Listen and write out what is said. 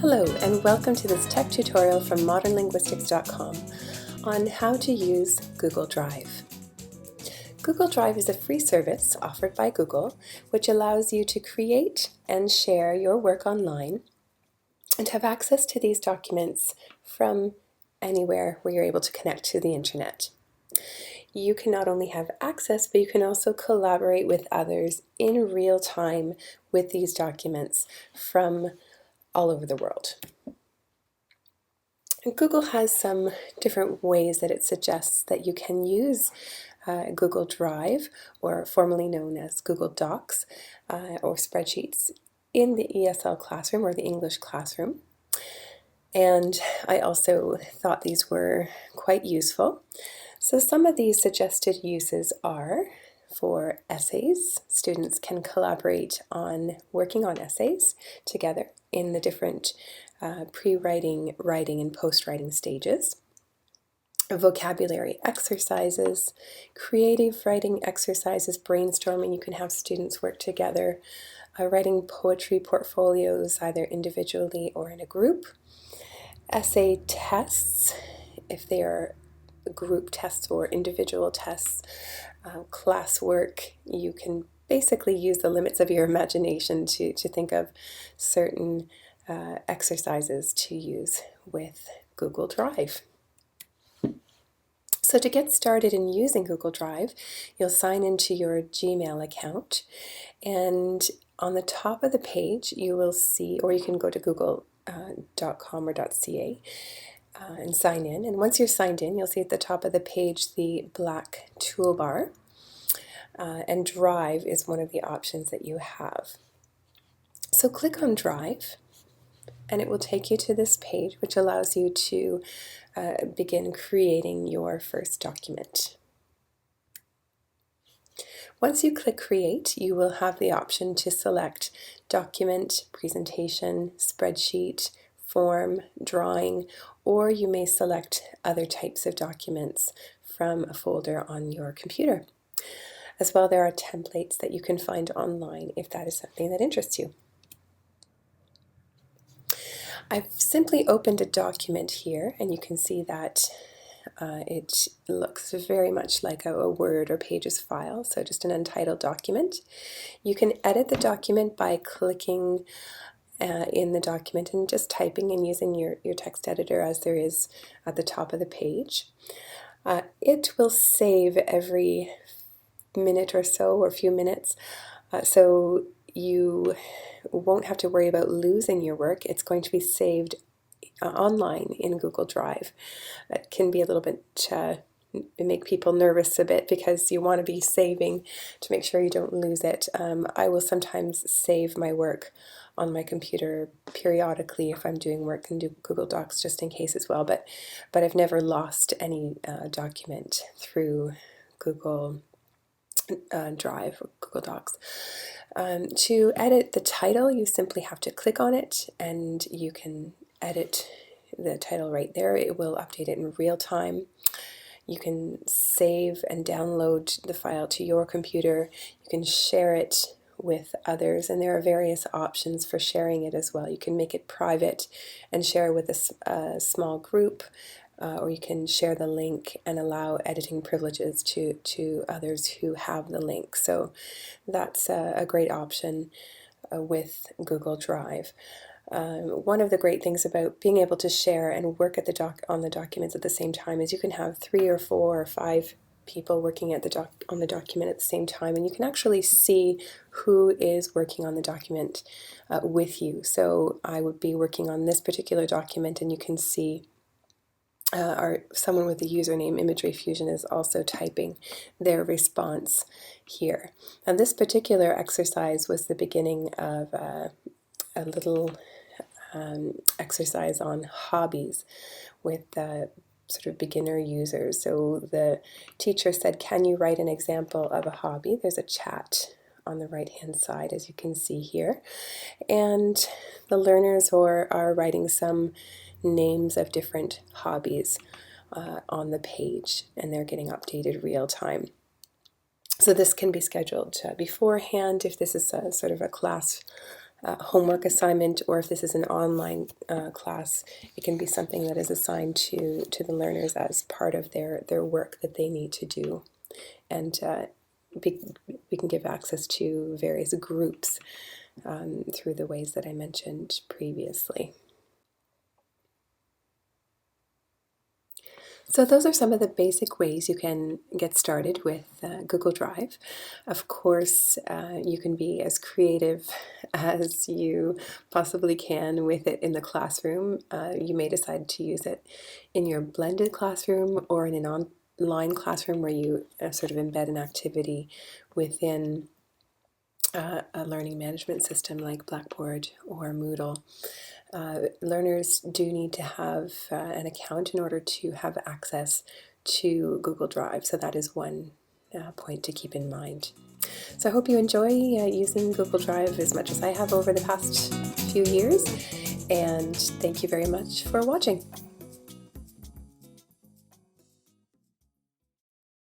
Hello, and welcome to this tech tutorial from modernlinguistics.com on how to use Google Drive. Google Drive is a free service offered by Google which allows you to create and share your work online and have access to these documents from anywhere where you're able to connect to the internet. You can not only have access, but you can also collaborate with others in real time with these documents from all over the world. And Google has some different ways that it suggests that you can use Google Drive, or formerly known as Google Docs or spreadsheets, in the ESL classroom or the English classroom. And I also thought these were quite useful. So some of these suggested uses are for essays. Students can collaborate on working on essays together in the different pre-writing, writing, and post-writing stages. Vocabulary exercises, creative writing exercises, brainstorming. You can have students work together, writing poetry portfolios either individually or in a group. Essay tests, if they are group tests or individual tests. Classwork, you can basically use the limits of your imagination to think of certain exercises to use with Google Drive. So to get started in using Google Drive, you'll sign into your Gmail account, and on the top of the page you will see, or you can go to google.com or .ca and sign in. And once you're signed in, you'll see at the top of the page the black toolbar, and Drive is one of the options that you have. So click on Drive, and it will take you to this page, which allows you to begin creating your first document. Once you click Create, you will have the option to select Document, Presentation, Spreadsheet, Form, Drawing, or you may select other types of documents from a folder on your computer. As well, there are templates that you can find online if that is something that interests you. I've simply opened a document here, and you can see that it looks very much like a Word or Pages file, so just an untitled document. You can edit the document by clicking in the document and just typing and using your text editor as there is at the top of the page. It will save every minute or so, or a few minutes, so you won't have to worry about losing your work. It's going to be saved online in Google Drive. It can be a little bit make people nervous a bit because you want to be saving to make sure you don't lose it. I will sometimes save my work on my computer periodically if I'm doing work, and do Google Docs just in case as well, but I've never lost any document through Google Drive or Google Docs. To edit the title, you simply have to click on it, and you can edit the title right there. It will update it in real time. You can save and download the file to your computer. You can share it with others, and there are various options for sharing it as well. You can make it private and share with a small group, or you can share the link and allow editing privileges to others who have the link. So that's a great option with Google Drive. One of the great things about being able to share and work at on the documents at the same time is you can have 3 or 4 or 5 people working at on the document at the same time, and you can actually see who is working on the document with you. So I would be working on this particular document, and you can see someone with the username Imagery Fusion is also typing their response here. And this particular exercise was the beginning of a little exercise on hobbies with sort of beginner users. So the teacher said, can you write an example of a hobby? There's a chat on the right hand side, as you can see here, and the learners are writing some names of different hobbies on the page, and they're getting updated real time. So this can be scheduled beforehand if this is sort of a class homework assignment, or if this is an online class, it can be something that is assigned to the learners as part of their work that they need to do. And we can give access to various groups through the ways that I mentioned previously. So those are some of the basic ways you can get started with Google Drive. Of course, you can be as creative as you possibly can with it in the classroom. You may decide to use it in your blended classroom or in an online classroom where you sort of embed an activity within a learning management system like Blackboard or Moodle. Learners do need to have an account in order to have access to Google Drive, so that is one point to keep in mind. So I hope you enjoy using Google Drive as much as I have over the past few years, and thank you very much for watching.